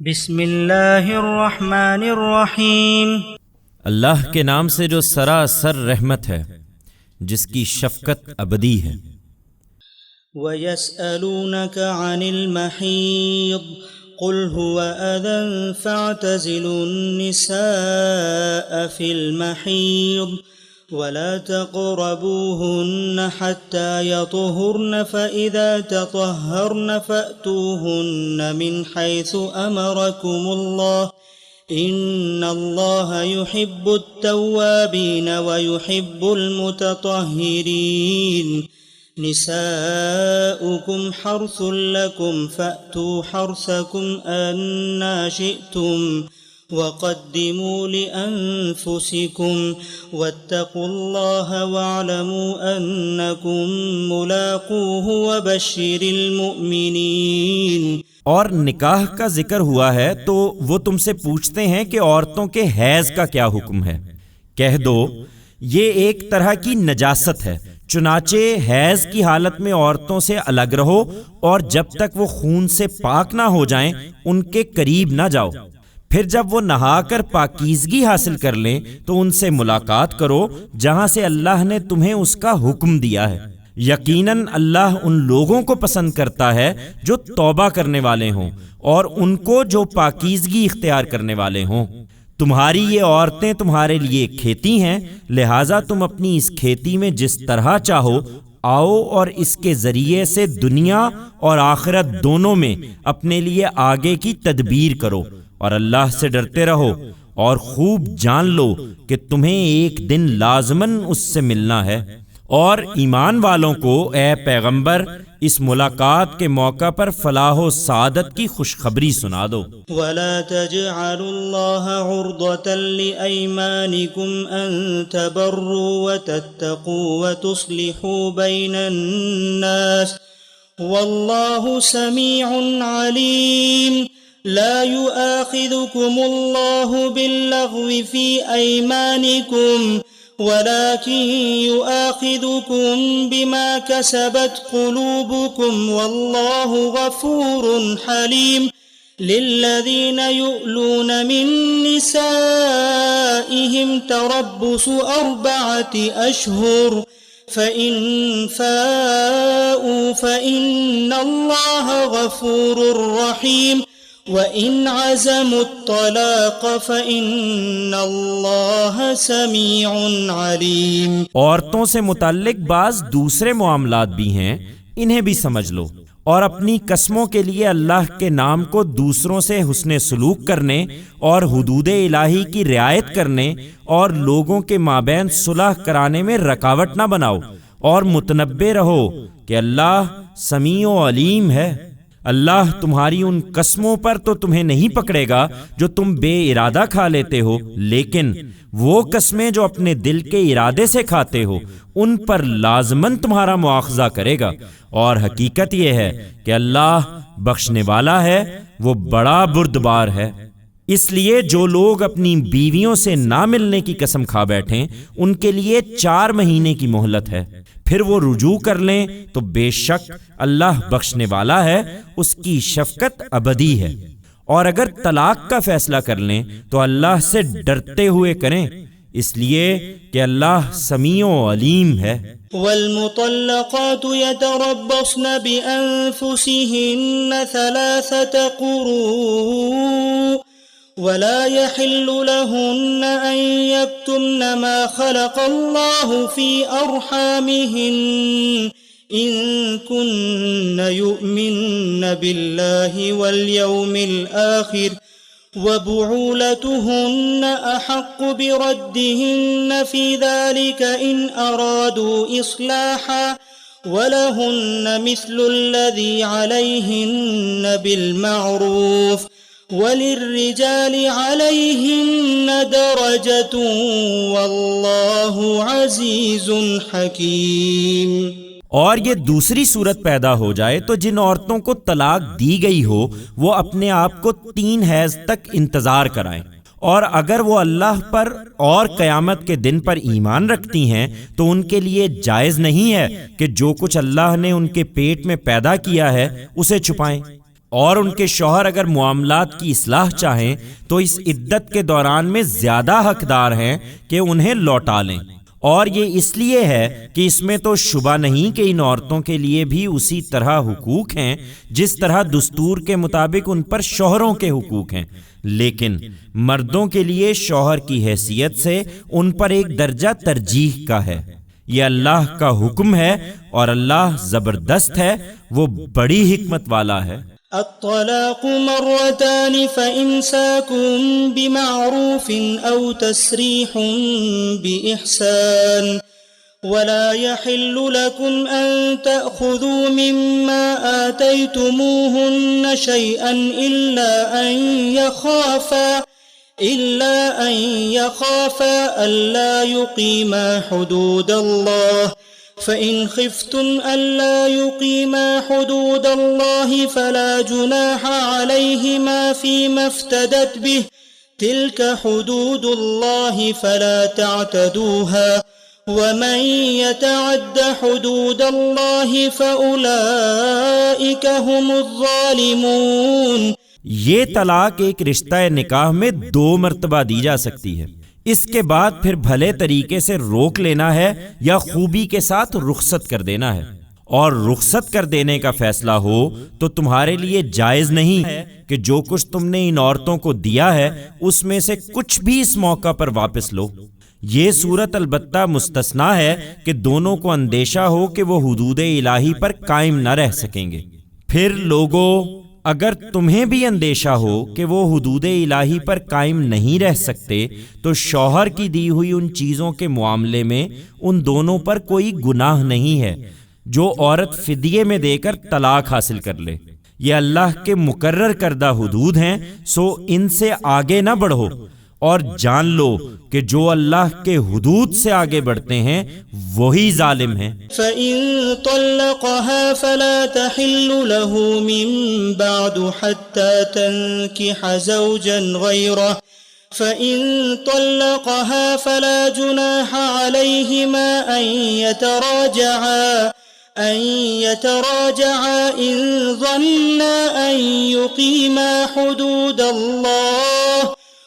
बिस्मिल्लाहिर्रहमानिर्रहीम। अल्लाह के नाम से जो सरासर रहमत है, जिसकी शफ़क़त अबदी है। वयस्अलूनका अनिल महीद कुल हुवा अज़न फ़अतज़िलुन्निसाअ फ़िल महीद वला तक़रबूहुन्न हत्ता यतहुरन फ़इज़ा ततहहरन फ़अतूहुन्न मिन हैसु अमरकुमुल्लाह इन्नल्लाह युहिब्बुत तव्वाबीन व युहिब्बुल मुतत्तहिरीन। निसाउकुम हर्सुल लकुम फ़अतू हर्सकुम अन्ना शिअ्तुम वक़द्दिमू लिअन्फुसिकुम वत्तक़ुल्लाह वअलमू अन्नकुम मुलाक़ूहु वबश्शिरिल मुमिनीन। और निकाह का जिक्र हुआ है तो वो तुमसे पूछते हैं कि औरतों के हैज का क्या हुक्म है। कह दो, ये एक तरह की नजासत है, चुनाचे हैज की हालत में औरतों से अलग रहो और जब तक वो खून से पाक ना हो जाएं उनके करीब ना जाओ। फिर जब वो नहाकर पाकीज़गी हासिल कर लें तो उनसे मुलाकात करो जहां से अल्लाह ने तुम्हें उसका हुक्म दिया है। यकीनन अल्लाह उन लोगों को पसंद करता है जो तौबा करने वाले हों और उनको जो पाकीज़गी इख्तियार करने वाले हों। तुम्हारी ये औरतें तुम्हारे लिए खेती हैं, लिहाजा तुम अपनी इस खेती में जिस तरह चाहो आओ और इसके जरिए से दुनिया और आखिरत दोनों में अपने लिए आगे की तदबीर करो और अल्लाह से डरते रहो और खूब जान लो कि तुम्हें एक दिन लाजमन उससे मिलना है। और ईमान वालों को ए पैगंबर इस मुलाकात के मौका पर फलाह व सादत की खुशखबरी सुना दो। वला तजअलुल्लाह उर्दतन लिअयमानिकुम अन तबर्रू व तत्तकू व तुस्लिहू बैनन नास वल्लाहु समीउन अलीम। ला युआखिदुकुमुल्लाहु बिल्लग़्वी फी अयमानिकुम वलाकिन युआखिदुकुम बिमा कसबत कुलूबुकुम वल्लाहु गफूरुन हलीम। लिल्लज़ीन युअलून मिन निसाइहिम तरब्बुसु अर्बअति अशहुर फ़इन फ़ाऊ फ़इन्नल्लाह गफूरुर रहीम व इन अज़मुत्तलाक़ फ़इन्नल्लाह समीउन अलीम। औरतों से मुताल्लिक बाज़ दूसरे मामलात भी हैं, इन्हें भी समझ लो। और अपनी कसमों के लिए अल्लाह के नाम को दूसरों से हुस्ने सलूक करने और हुदूदे इलाही की रियायत करने और लोगों के माबैन सुलह कराने में रकावट ना बनाओ और मुतनब्बे रहो कि अल्लाह समीओ अलीम है। अल्लाह तुम्हारी उन कसमों पर तो तुम्हें नहीं पकड़ेगा जो तुम बेइरादा खा लेते हो, लेकिन वो कसमें जो अपने दिल के इरादे से खाते हो उन पर लाजमन तुम्हारा मुआखजा करेगा। और हकीकत यह है कि अल्लाह बख्शने वाला है, वो बड़ा बुर्दबार है। इसलिए जो लोग अपनी बीवियों से ना मिलने की कसम खा बैठें उनके लिए 4 महीने की मोहलत है। फिर वो रुजू कर लें तो बेशक अल्लाह बख्शने वाला है, उसकी शफकत अबदी है। और अगर तलाक का फैसला कर लें तो अल्लाह से डरते हुए करें, इसलिए कि अल्लाह समीओ अलीम है। वल्मुतल्लक़ातु यतरब्बस्न बिअन्फुसिहिन्न थलाथत क़ुरू वला यहिल्लु लहुन्न अन यक्तुमन मा खलक़ल्लाहु फ़ी अर्हामिहिन्न इन कुन्न युमिन्न बिल्लाहि वल यौमिल आखिर व बुऊलतुहुन्न अहक्कु बिरद्दिहिन्न फ़ी ज़ालिका इन अरादू इस्लाहा वलहुन्न मिस्लुल्लज़ी अलैहिन्न बिलमअरूफ़ वलिर्रिजालि अलैहिन्न दरजतुन वल्लाहु अज़ीज़ुन हकीम। और ये दूसरी सूरत पैदा हो जाए तो जिन औरतों को तलाक दी गई हो वो अपने आप को 3 हैज तक इंतजार कराएं। और अगर वो अल्लाह पर और क़यामत के दिन पर ईमान रखती हैं तो उनके लिए जायज़ नहीं है कि जो कुछ अल्लाह ने उनके पेट में पैदा किया है उसे छुपाएं। और उनके शौहर अगर मुआमलात की इस्लाह चाहें तो इस इद्दत के दौरान में ज्यादा हकदार हैं कि उन्हें लौटा लें। और ये इसलिए है कि इसमें तो शुबा नहीं कि इन औरतों के लिए भी उसी तरह हुकूक हैं जिस तरह दुस्तूर के मुताबिक उन पर शौहरों के हुकूक हैं, लेकिन मर्दों के लिए शौहर की हैसियत से उन पर एक दर्जा तरजीह का है। यह अल्लाह का हुक्म है और अल्लाह जबरदस्त है, वो बड़ी हिकमत वाला है। अत्तलाक़ु मर्रतानि फ़इम्साकुम बिमअरूफ़िन औ तस्रीहुम बिइहसान वला यहिल्लु लकुम अन तअख़ुज़ू मिम्मा आतैतुमूहुन्न शैअन इल्ला अन यख़ाफ़ा अल्ला युक़ीमा हुदूदल्लाह फ़इन ख़िफ़्तुम अल्ला युक़ीमा हुदूदल्लाहि फ़ला जुनाह अलैहिमा फ़ीमा इफ़्तदत बिहि तिल्क हुदूदुल्लाहि फ़ला तअतदूहा वमन यतअद्द हुदूदल्लाहि फ़उलाइक हुमुज़्ज़ालिमून। ये तलाक एक रिश्ता निकाह में 2 मर्तबा दी जा सकती है। इसके बाद फिर भले तरीके से रोक लेना है या खूबी के साथ रुखसत कर देना है। और रुखसत कर देने का फैसला हो तो तुम्हारे लिए जायज नहीं है कि जो कुछ तुमने इन औरतों को दिया है उसमें से कुछ भी इस मौका पर वापस लो। ये सूरत अलबत्ता मुस्तस्ना है कि दोनों को अंदेशा हो कि वो हुदूद इलाही पर कायम न रह सकेंगे। फिर लोगों, अगर तुम्हें भी अंदेशा हो कि वो हुदूद इलाही पर कायम नहीं रह सकते तो शौहर की दी हुई उन चीज़ों के मामले में उन दोनों पर कोई गुनाह नहीं है जो औरत फिदिये में देकर तलाक हासिल कर ले। ये अल्लाह के मुकर्रर करदा हुदूद हैं, सो इनसे आगे न बढ़ो और जान लो कि जो अल्लाह के हुदूद से आगे बढ़ते हैं वही जालिम हैं। फ़इन तल्लक़हा फ़ला तहिल्लु लहू मिन बअदु हत्ता तन्किह ज़ौजन ग़ैरह फ़इन तल्लक़हा फ़ला जुनाह अलैहिमा अन यतराजआ इन ज़न्ना अन युक़ीमा हुदूदल्लाह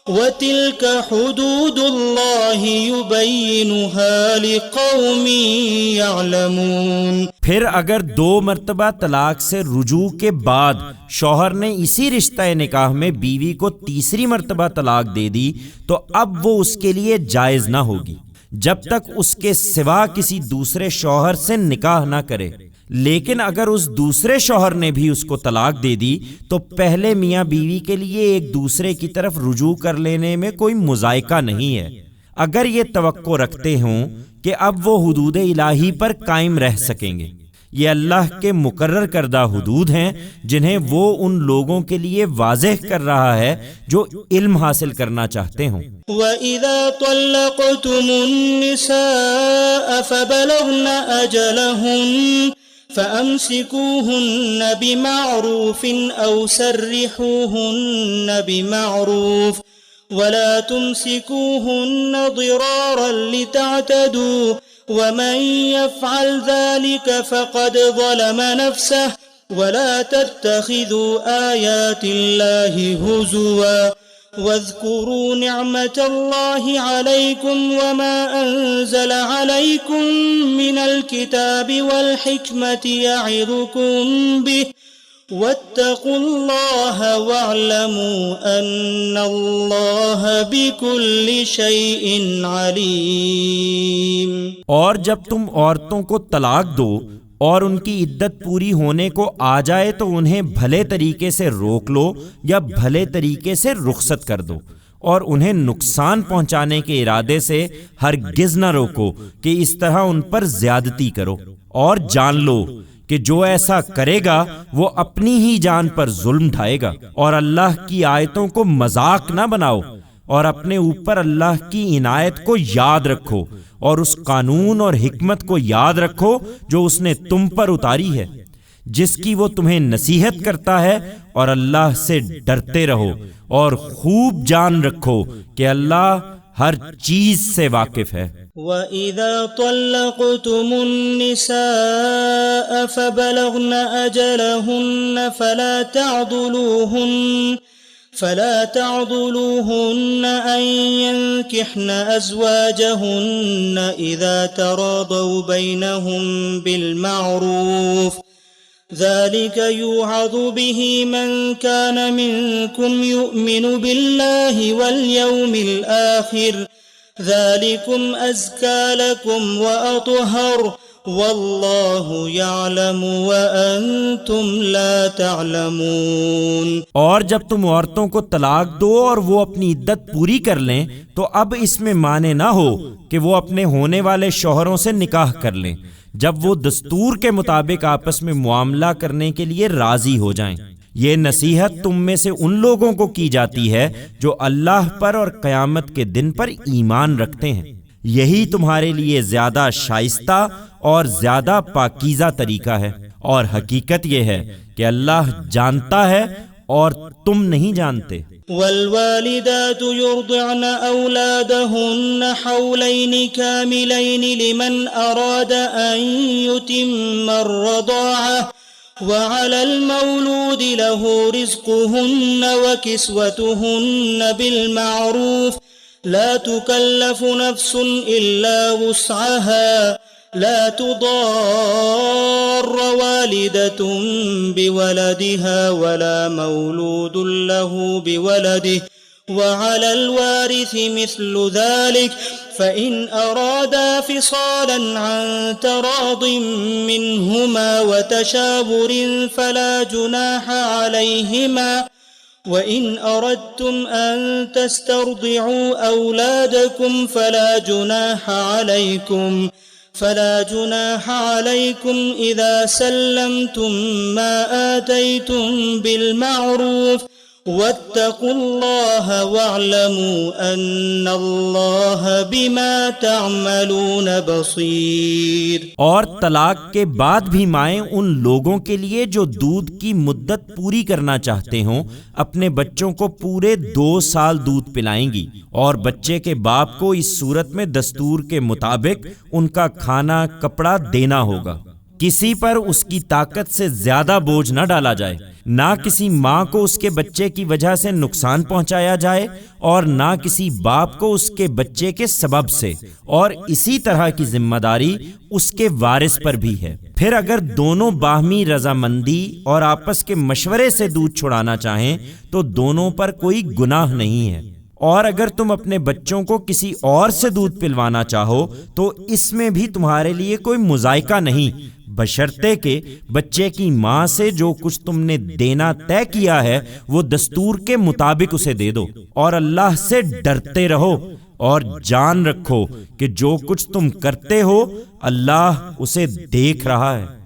वतिल्क हुदूदुल्लाहि युबय्यिनुहा लिक़ौमिन यअलमून। फिर अगर 2 मर्तबा तलाक से रुजू के बाद शौहर ने इसी रिश्ता निकाह में बीवी को तीसरी मर्तबा तलाक दे दी तो अब वो उसके लिए जायज ना होगी जब तक उसके सिवा किसी दूसरे शौहर से निकाह ना करे। लेकिन अगर उस दूसरे शौहर ने भी उसको तलाक दे दी तो पहले मियाँ बीवी के लिए एक दूसरे की तरफ रुजू कर लेने में कोई मुज़ायका नहीं है, अगर ये तवक्को रखते हों कि अब वो हुदूद इलाही पर कायम रह सकेंगे। ये अल्लाह के मुकर्रर करदा हुदूद हैं जिन्हें वो उन लोगों के लिए वाज़ेह कर रहा है जो इल्म हासिल करना चाहते हों। वइज़ा तल्लक़्तुमुन निसाअ फ़बलग़्न अजलहुन्न फ़अम्सिकूहुन्न बिमअरूफ़िन औ सर्रिहूहुन्न बिमअरूफ़ वला तुमसिकूहुन्न ज़िरारन लितअतदू वमन यफ़अल ज़ालिक फ़क़द ज़लम नफ़्सहु वला तत्तख़िज़ू आयातिल्लाहि हुज़ुवा वज़्कुरू निअमतल्लाहि अलैकुम वमा अंज़ल अलैकुम मिनल किताबि वल हिक्मति यअिज़ुकुम बिहि वत्तक़ुल्लाह वअलमू अन्नल्लाह बिकुल्लि शैइन अलीम। और जब तुम औरतों को तलाक दो और उनकी इद्दत पूरी होने को आ जाए तो उन्हें भले तरीके से रोक लो या भले तरीके से रुखसत कर दो और उन्हें नुकसान पहुंचाने के इरादे से हरगिज़ न रोको कि इस तरह उन पर ज्यादती करो। और जान लो कि जो ऐसा करेगा वो अपनी ही जान पर जुल्म ढाएगा। और अल्लाह की आयतों को मजाक ना बनाओ और अपने ऊपर अल्लाह की इनायत को याद रखो और उस कानून और हिकमत को याद रखो जो उसने तुम पर उतारी है, जिसकी वो तुम्हें नसीहत करता है। और अल्लाह से डरते रहो और खूब जान रखो कि अल्लाह हर चीज से वाकिफ है। वइज़ा तल्लक़्तुमुन्निसाअ फबलग़्न अजलहुन्न फला तअदुलूहुन्न अन यंकिह्न अज़वाजहुन्न इज़ा तरादव बैनहुम बिलमारूफ ज़ालिक युअज़ु बिही मन कान मिनकुम युमिनु बिल्लाहि वल यौमिल आखिर ज़ालिकुम अज़का लकुम व अत्हर वल्लाहु यअलमु व अंतुम ला तअलमून। और जब तुम औरतों को तलाक दो और वो अपनी इद्दत पूरी कर लें तो अब इसमें माने ना हो कि वो अपने होने वाले शौहरों से निकाह कर लें जब वो दस्तूर के मुताबिक आपस में मुआमला करने के लिए राजी हो जाएं। ये नसीहत तुम में से उन लोगों को की जाती है जो अल्लाह पर और क़यामत के दिन पर ईमान रखते हैं। यही तुम्हारे लिए ज्यादा शाइस्ता और ज्यादा पाकीज़ा तरीका है, और हकीकत यह है कि अल्लाह जानता है और तुम नहीं जानते। वल्वालिदातु युर्दिअन औलादहुन्न हौलैनि कामिलैनि लिमन अराद अन युतिम्मा अर्रदाअह वअलल मौलूदि लहु रिज़्कुहुन्न व किस्वतुहुन्न बिलमारूफ ला तुकल्लफु नफ्सुन इल्ला वुस्अहा ला तुदार वालिदतुन बिवलदिहा वला मौलूदुन लहु बिवलदिही वअलल वारिसि मिस्लु ज़ालिक फ़इन अरादा फ़िसालन अन तरादिन मिनहुमा वतशावुरिन फला जुनाह अलैहिमा वइन अरदतुम अन तस्तरदिउ औलादकुम फला जुनाह अलैकुम इज़ा सल्लमतुम मा आतैतुम बिलमारूफ वत्तकुल्लाह वअलमू अन्नल्लाह बिमा तअमलून बसीर। और तलाक के बाद भी माएं उन लोगों के लिए जो दूध की मुद्दत पूरी करना चाहते हों अपने बच्चों को पूरे 2 साल दूध पिलाएंगी, और बच्चे के बाप को इस सूरत में दस्तूर के मुताबिक उनका खाना कपड़ा देना होगा। किसी पर उसकी ताकत से ज्यादा बोझ न डाला जाए, ना किसी माँ को उसके बच्चे की वजह से नुकसान पहुंचाया जाए और ना किसी बाप को उसके बच्चे के सबब से, और इसी तरह की जिम्मेदारी उसके वारिस पर भी है। फिर अगर दोनों बाहमी रजामंदी और आपस के मशवरे से दूध छुड़ाना चाहें तो दोनों पर कोई गुनाह नहीं है। और अगर तुम अपने बच्चों को किसी और से दूध पिलवाना चाहो तो इसमें भी तुम्हारे लिए कोई मुजायका नहीं, बशर्ते के बच्चे की माँ से जो कुछ तुमने देना तय किया है वो दस्तूर के मुताबिक उसे दे दो। और अल्लाह से डरते रहो और जान रखो कि जो कुछ तुम करते हो अल्लाह उसे देख रहा है।